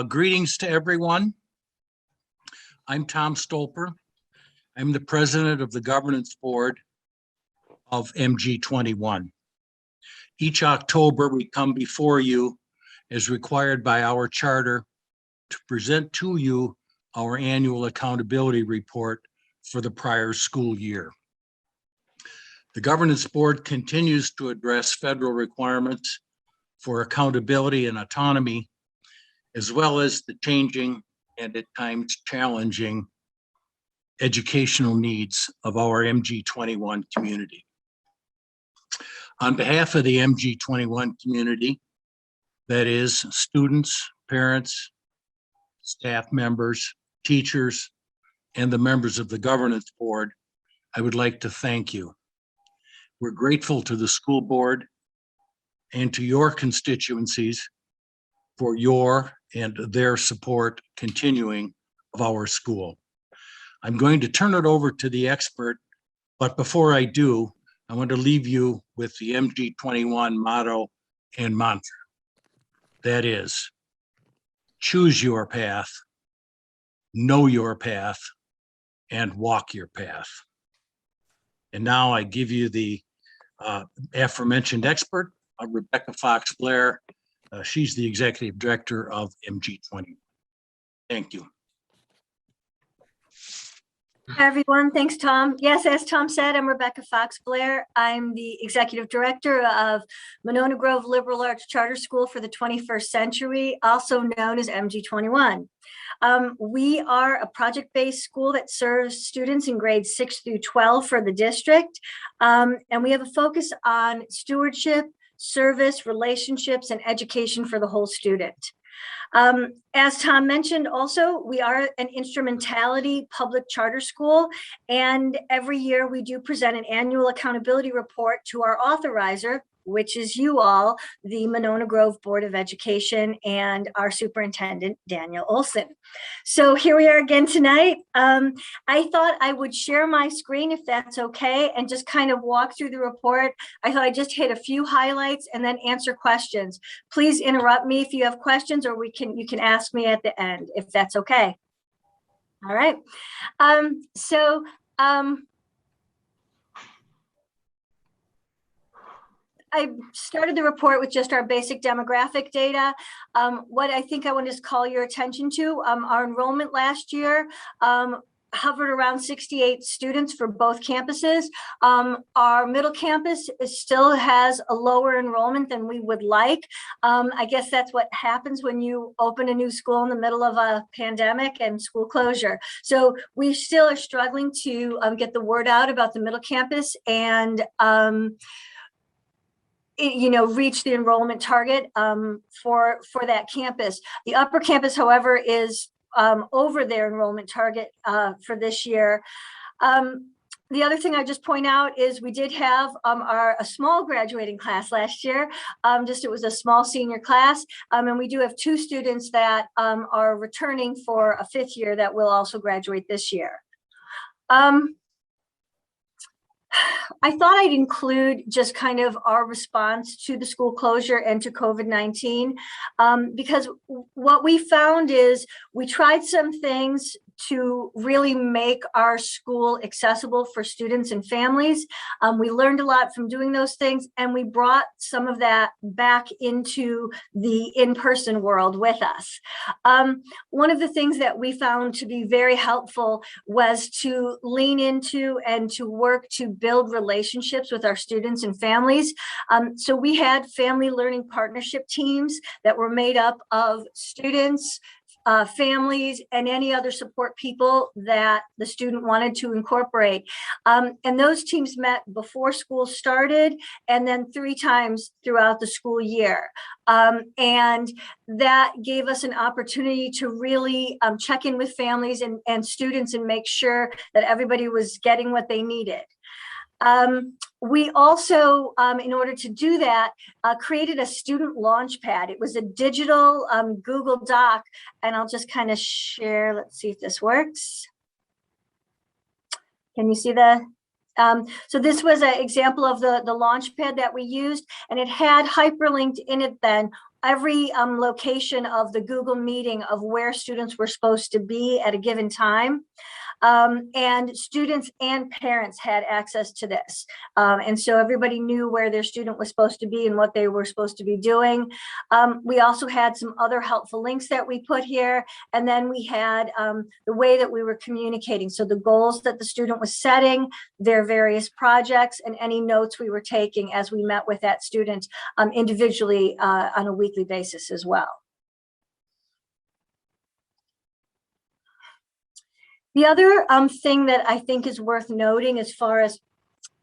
Greetings to everyone. I'm Tom Stolper. I'm the president of the governance board of MG21. Each October, we come before you as required by our charter to present to you our annual accountability report for the prior school year. The governance board continues to address federal requirements for accountability and autonomy, as well as the changing and at times challenging educational needs of our MG21 community. On behalf of the MG21 community, that is students, parents, staff members, teachers, and the members of the governance board, I would like to thank you. We're grateful to the school board and to your constituencies for your and their support continuing of our school. I'm going to turn it over to the expert, but before I do, I want to leave you with the MG21 motto and mantra. That is, choose your path, know your path, and walk your path. And now I give you the aforementioned expert, Rebecca Fox-Blair. She's the executive director of MG21. Thank you. Hi, everyone. Thanks, Tom. Yes, as Tom said, I'm Rebecca Fox-Blair. I'm the executive director of Monona Grove Liberal Arts Charter School for the 21st Century, also known as MG21. We are a project-based school that serves students in grades 6 through 12 for the district. And we have a focus on stewardship, service, relationships, and education for the whole student. As Tom mentioned, also, we are an instrumentality public charter school, and every year we do present an annual accountability report to our authorizer, which is you all, the Monona Grove Board of Education, and our superintendent, Daniel Olson. So here we are again tonight. I thought I would share my screen, if that's okay, and just kind of walk through the report. I thought I'd just hit a few highlights and then answer questions. Please interrupt me if you have questions, or you can ask me at the end, if that's okay. All right. I started the report with just our basic demographic data. What I think I want to just call your attention to, our enrollment last year hovered around 68 students for both campuses. Our middle campus still has a lower enrollment than we would like. I guess that's what happens when you open a new school in the middle of a pandemic and school closure. So we still are struggling to get the word out about the middle campus and reach the enrollment target for that campus. The upper campus, however, is over their enrollment target for this year. The other thing I just point out is we did have a small graduating class last year. It was a small senior class, and we do have 2 students that are returning for a 5th year that will also graduate this year. I thought I'd include just kind of our response to the school closure and to COVID-19, because what we found is we tried some things to really make our school accessible for students and families. We learned a lot from doing those things, and we brought some of that back into the in-person world with us. One of the things that we found to be very helpful was to lean into and to work to build relationships with our students and families. So we had family learning partnership teams that were made up of students, families, and any other support people that the student wanted to incorporate. And those teams met before school started and then 3 times throughout the school year. And that gave us an opportunity to really check in with families and students and make sure that everybody was getting what they needed. We also, in order to do that, created a student launch pad. It was a digital Google Doc, and I'll just kind of share. Let's see if this works. Can you see the? So this was an example of the launch pad that we used, and it had hyperlinked in it then every location of the Google meeting of where students were supposed to be at a given time. And students and parents had access to this. And so everybody knew where their student was supposed to be and what they were supposed to be doing. We also had some other helpful links that we put here. And then we had the way that we were communicating. So the goals that the student was setting, their various projects, and any notes we were taking as we met with that student individually on a weekly basis as well. The other thing that I think is worth noting as far as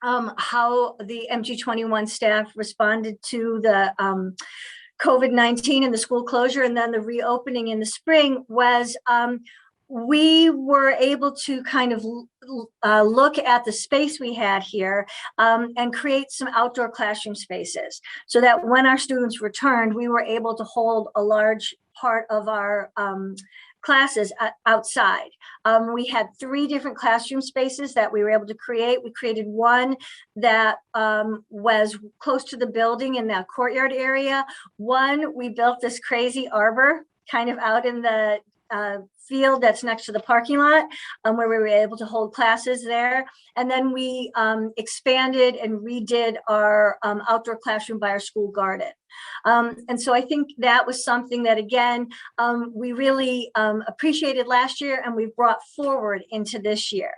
how the MG21 staff responded to the COVID-19 and the school closure and then the reopening in the spring was we were able to kind of look at the space we had here and create some outdoor classroom spaces so that when our students returned, we were able to hold a large part of our classes outside. We had 3 different classroom spaces that we were able to create. We created one that was close to the building in that courtyard area. One, we built this crazy arbor kind of out in the field that's next to the parking lot where we were able to hold classes there. And then we expanded and redid our outdoor classroom by our school garden. And so I think that was something that, again, we really appreciated last year and we've brought forward into this year.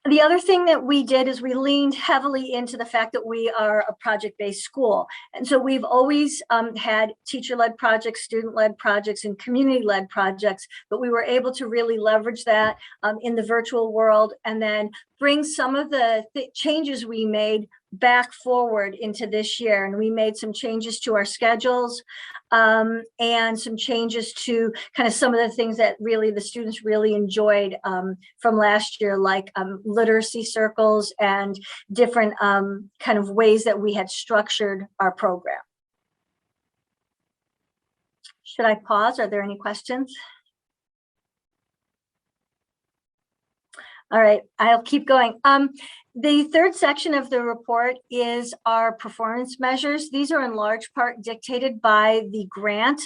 The other thing that we did is we leaned heavily into the fact that we are a project-based school. And so we've always had teacher-led projects, student-led projects, and community-led projects, but we were able to really leverage that in the virtual world and then bring some of the changes we made back forward into this year. And we made some changes to our schedules and some changes to kind of some of the things that really the students really enjoyed from last year, like literacy circles and different kind of ways that we had structured our program. Should I pause? Are there any questions? All right, I'll keep going. The third section of the report is our performance measures. These are in large part dictated by the grant.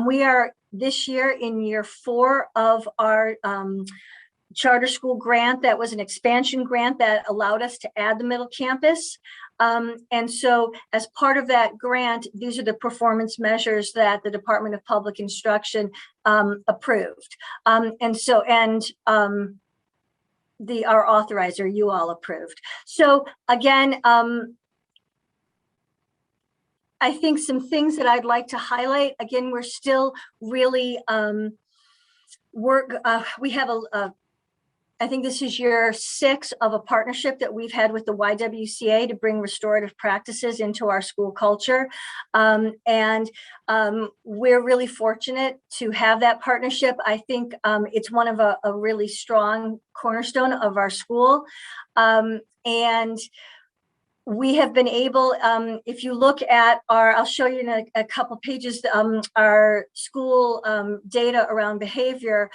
We are this year in year 4 of our charter school grant. That was an expansion grant that allowed us to add the middle campus. And so as part of that grant, these are the performance measures that the Department of Public Instruction approved. Our authorizer, you all approved. So again, I think some things that I'd like to highlight, again, we're still really, we have I think this is year 6 of a partnership that we've had with the YWCA to bring restorative practices into our school culture. And we're really fortunate to have that partnership. I think it's one of a really strong cornerstone of our school. And we have been able, if you look at I'll show you in a couple pages, our school data around behavior,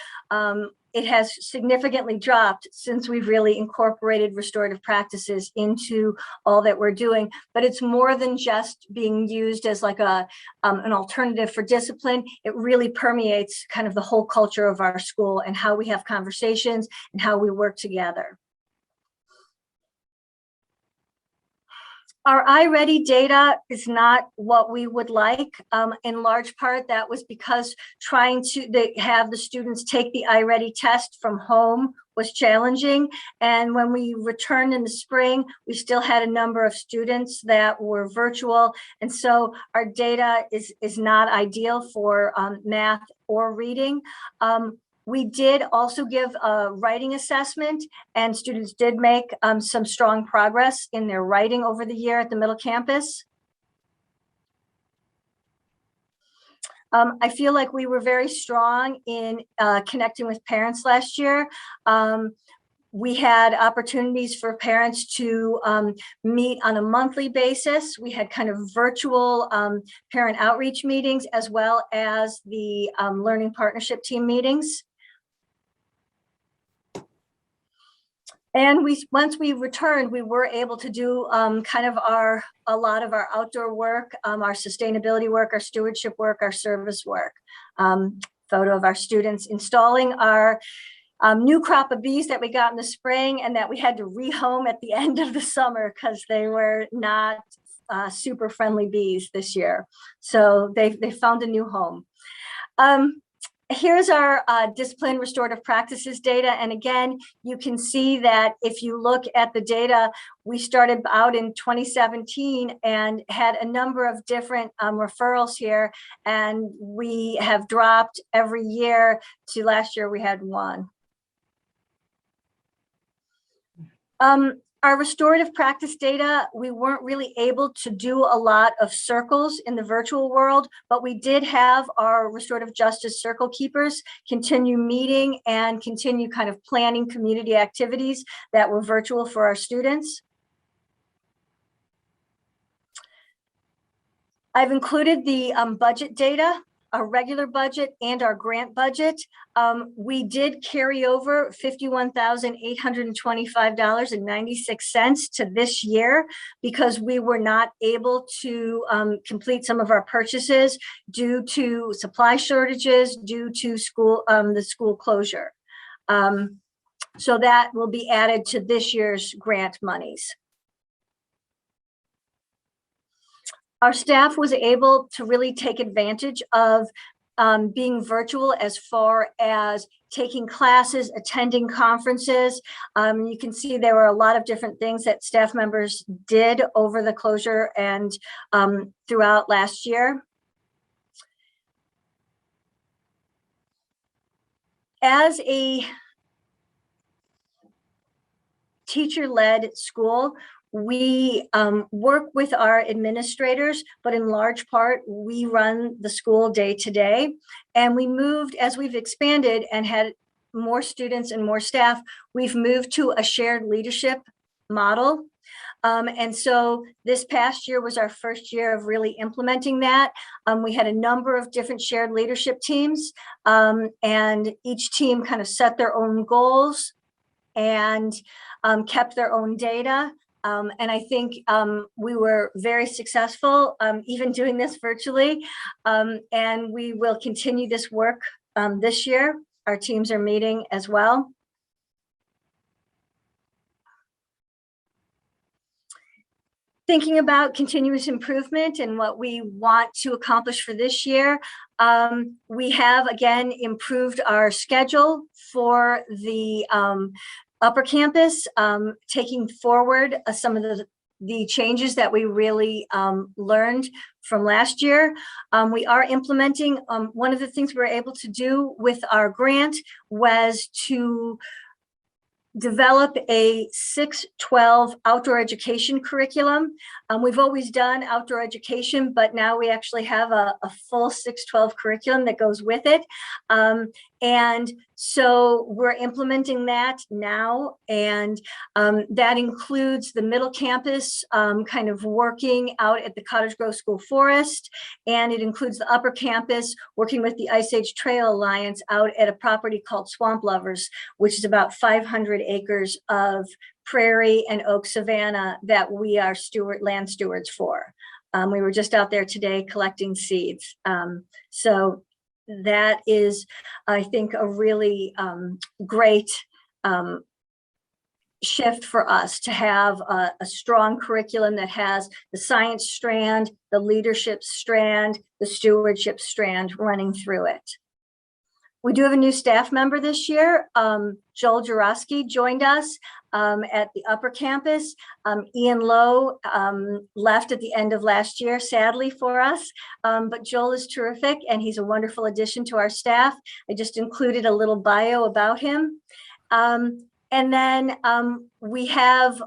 it has significantly dropped since we've really incorporated restorative practices into all that we're doing. But it's more than just being used as like an alternative for discipline. It really permeates kind of the whole culture of our school and how we have conversations and how we work together. Our iReady data is not what we would like. In large part, that was because trying to have the students take the iReady test from home was challenging. And when we returned in the spring, we still had a number of students that were virtual. And so our data is not ideal for math or reading. We did also give a writing assessment, and students did make some strong progress in their writing over the year at the middle campus. I feel like we were very strong in connecting with parents last year. We had opportunities for parents to meet on a monthly basis. We had kind of virtual parent outreach meetings as well as the learning partnership team meetings. And once we returned, we were able to do kind of a lot of our outdoor work, our sustainability work, our stewardship work, our service work. Photo of our students installing our new crop of bees that we got in the spring and that we had to rehome at the end of the summer because they were not super friendly bees this year. So they found a new home. Here's our discipline restorative practices data. And again, you can see that if you look at the data, we started out in 2017 and had a number of different referrals here. And we have dropped every year to last year we had one. Our restorative practice data, we weren't really able to do a lot of circles in the virtual world, but we did have our restorative justice circle keepers continue meeting and continue kind of planning community activities that were virtual for our students. I've included the budget data, our regular budget and our grant budget. We did carry over $51,825.96 to this year because we were not able to complete some of our purchases due to supply shortages, due to the school closure. So that will be added to this year's grant monies. Our staff was able to really take advantage of being virtual as far as taking classes, attending conferences. You can see there were a lot of different things that staff members did over the closure and throughout last year. As a teacher-led school, we work with our administrators, but in large part, we run the school day to day. And we moved, as we've expanded and had more students and more staff, we've moved to a shared leadership model. And so this past year was our first year of really implementing that. We had a number of different shared leadership teams, and each team kind of set their own goals and kept their own data. And I think we were very successful, even doing this virtually. And we will continue this work this year. Our teams are meeting as well. Thinking about continuous improvement and what we want to accomplish for this year, we have again improved our schedule for the upper campus, taking forward some of the changes that we really learned from last year. We are implementing, one of the things we were able to do with our grant was to develop a 6-12 outdoor education curriculum. We've always done outdoor education, but now we actually have a full 6-12 curriculum that goes with it. And so we're implementing that now, and that includes the middle campus kind of working out at the Cottage Grove School Forest, and it includes the upper campus working with the Ice Age Trail Alliance out at a property called Swamp Lovers, which is about 500 acres of prairie and oak savanna that we are land stewards for. We were just out there today collecting seeds. So that is, I think, a really great shift for us to have a strong curriculum that has the science strand, the leadership strand, the stewardship strand running through it. We do have a new staff member this year. Joel Jurowski joined us at the upper campus. Ian Lowe left at the end of last year, sadly for us, but Joel is terrific and he's a wonderful addition to our staff. I just included a little bio about him. And then we have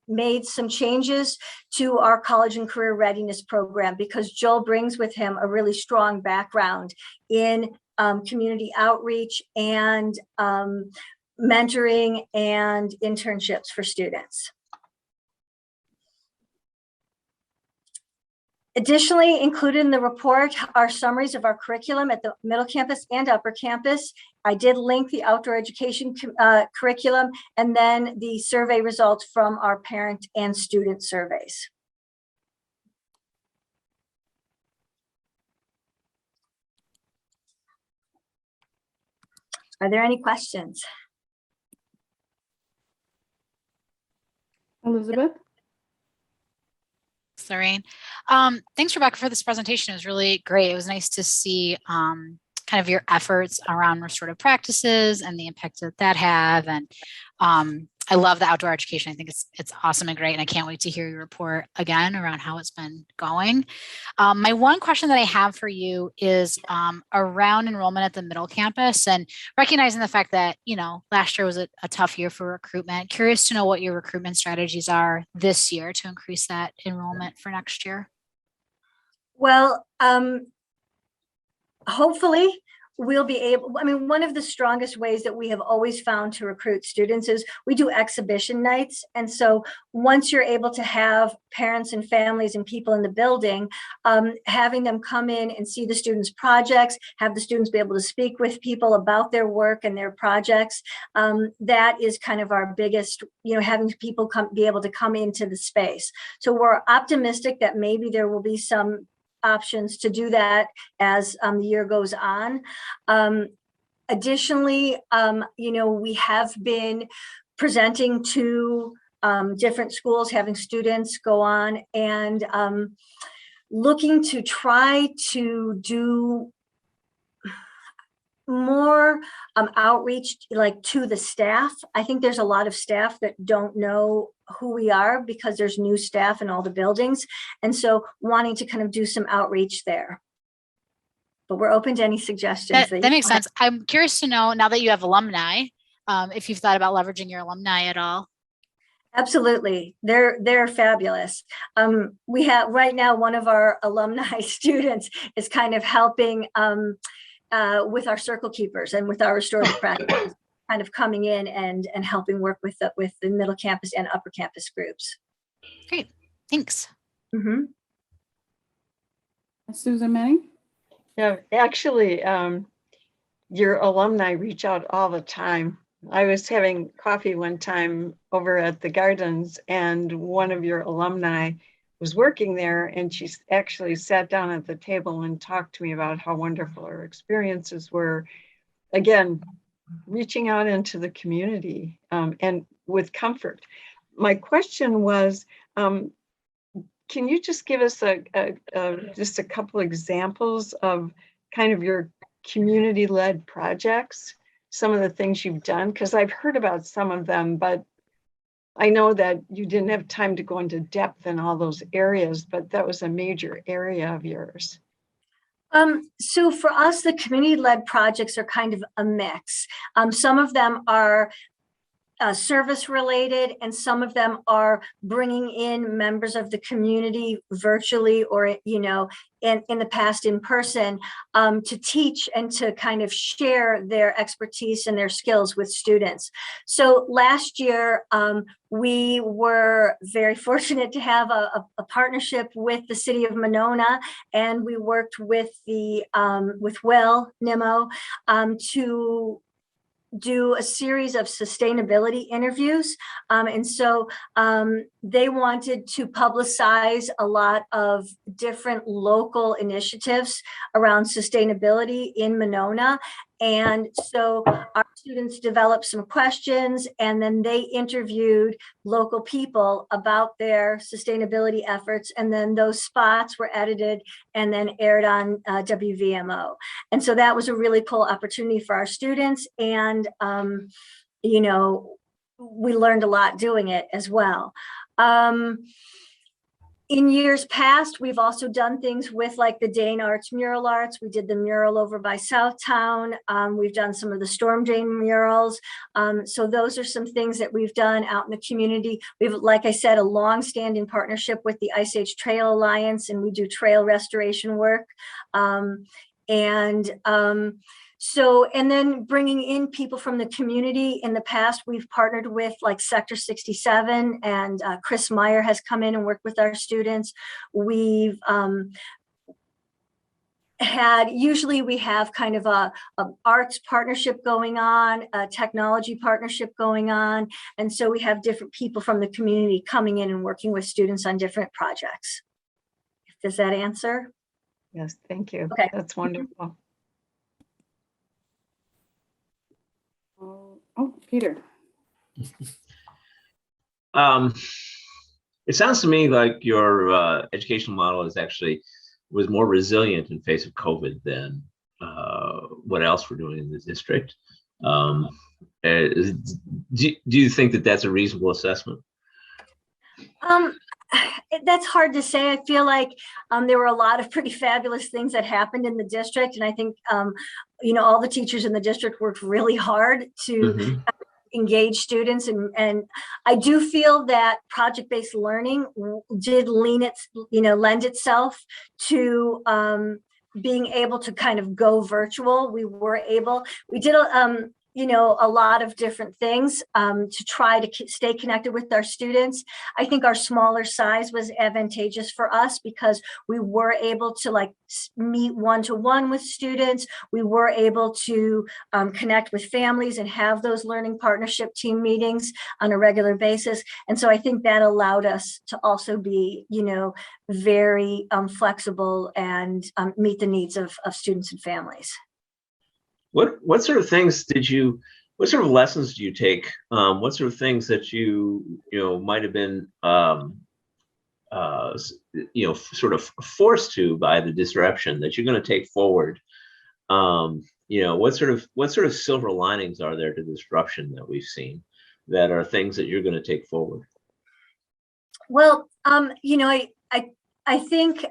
made some changes to our college and career readiness program because Joel brings with him a really strong background in community outreach and mentoring and internships for students. Additionally, included in the report are summaries of our curriculum at the middle campus and upper campus. I did link the outdoor education curriculum and then the survey results from our parent and student surveys. Are there any questions? Elizabeth? Lorraine. Thanks, Rebecca, for this presentation. It was really great. It was nice to see kind of your efforts around restorative practices and the impact that that have. And I love the outdoor education. I think it's awesome and great. And I can't wait to hear your report again around how it's been going. My one question that I have for you is around enrollment at the middle campus, and recognizing the fact that, you know, last year was a tough year for recruitment. Curious to know what your recruitment strategies are this year to increase that enrollment for next year. Well, hopefully we'll be able, I mean, one of the strongest ways that we have always found to recruit students is we do exhibition nights. And so once you're able to have parents and families and people in the building, having them come in and see the students' projects, have the students be able to speak with people about their work and their projects, that is kind of our biggest, you know, having people be able to come into the space. So we're optimistic that maybe there will be some options to do that as the year goes on. Additionally, you know, we have been presenting to different schools, having students go on and looking to try to do more outreach, like to the staff. I think there's a lot of staff that don't know who we are because there's new staff in all the buildings. And so wanting to kind of do some outreach there. But we're open to any suggestions. That makes sense. I'm curious to know, now that you have alumni, if you've thought about leveraging your alumni at all. Absolutely. They're fabulous. We have right now, one of our alumni students is kind of helping with our circle keepers and with our restorative practices, kind of coming in and helping work with the middle campus and upper campus groups. Great, thanks. Mm-hmm. Susan Manning? Yeah, actually, your alumni reach out all the time. I was having coffee one time over at the Gardens, and one of your alumni was working there, and she actually sat down at the table and talked to me about how wonderful her experiences were. Again, reaching out into the community and with comfort. My question was, can you just give us just a couple examples of kind of your community-led projects, some of the things you've done? Because I've heard about some of them, but I know that you didn't have time to go into depth in all those areas, but that was a major area of yours. So for us, the community-led projects are kind of a mix. Some of them are service related, and some of them are bringing in members of the community virtually, or, you know, in the past in person, to teach and to kind of share their expertise and their skills with students. So last year, we were very fortunate to have a partnership with the city of Monona, and we worked with the with Will Nimmo to do a series of sustainability interviews. And so they wanted to publicize a lot of different local initiatives around sustainability in Monona. And so our students developed some questions, and then they interviewed local people about their sustainability efforts. And then those spots were edited and then aired on WVMO. And so that was a really cool opportunity for our students. And, you know, we learned a lot doing it as well. In years past, we've also done things with like the Dane Arts Mural Arts. We did the mural over by Southtown. We've done some of the storm drain murals. So those are some things that we've done out in the community. We've, like I said, a long-standing partnership with the Ice Age Trail Alliance, and we do trail restoration work. So, and then bringing in people from the community. In the past, we've partnered with like Sector 67, and Chris Meyer has come in and worked with our students. We've usually we have kind of a arts partnership going on, a technology partnership going on. And so we have different people from the community coming in and working with students on different projects. Does that answer? Yes, thank you. Okay. That's wonderful. Oh, Peter. It sounds to me like your educational model was more resilient in face of COVID than what else we're doing in the district. Do you think that that's a reasonable assessment? That's hard to say. I feel like there were a lot of pretty fabulous things that happened in the district. And I think, all the teachers in the district worked really hard to engage students. And I do feel that project-based learning did lend itself to being able to kind of go virtual. We did a lot of different things to try to stay connected with our students. I think our smaller size was advantageous for us because we were able to meet one-to-one with students. We were able to connect with families and have those learning partnership team meetings on a regular basis. And so I think that allowed us to also be, very flexible and meet the needs of students and families. What sort of things what sort of lessons do you take? What sort of things that you might have been, sort of forced to by the disruption that you're going to take forward? What sort of silver linings are there to the disruption that we've seen that are things that you're going to take forward? Well, I think,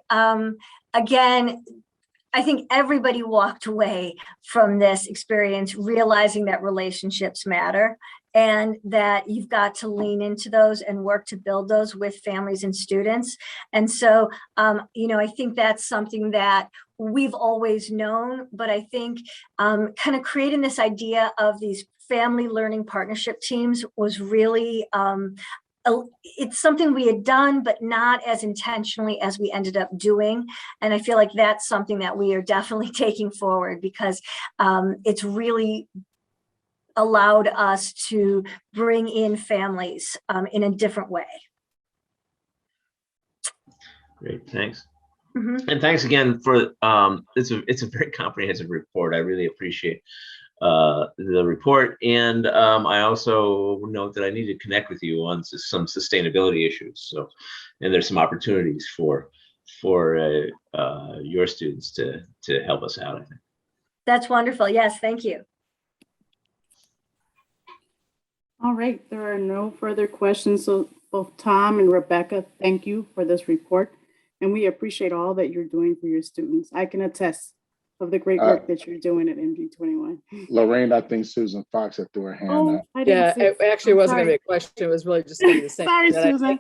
again, I think everybody walked away from this experience realizing that relationships matter and that you've got to lean into those and work to build those with families and students. And so, I think that's something that we've always known, but I think kind of creating this idea of these family learning partnership teams was really, it's something we had done, but not as intentionally as we ended up doing. And I feel like that's something that we are definitely taking forward because it's really allowed us to bring in families in a different way. Great, thanks. And thanks again for, it's a very comprehensive report. I really appreciate the report, and I also note that I need to connect with you on some sustainability issues. So, and there's some opportunities for your students to help us out, I think. That's wonderful. Yes, thank you. All right, there are no further questions. So both Tom and Rebecca, thank you for this report. And we appreciate all that you're doing for your students. I can attest of the great work that you're doing at MG21. Lorraine, I think Susan Fox had threw her hand up. Yeah, it actually wasn't going to be a question. It was really just going to be the same. Sorry, Susan.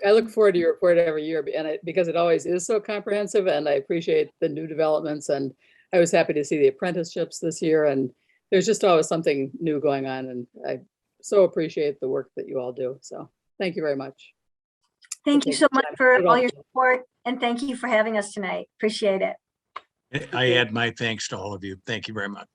I look forward to your report every year, and because it always is so comprehensive, and I appreciate the new developments. And I was happy to see the apprenticeships this year, and there's just always something new going on. And I so appreciate the work that you all do. So thank you very much. Thank you so much for all your support, and thank you for having us tonight. Appreciate it. I add my thanks to all of you. Thank you very much.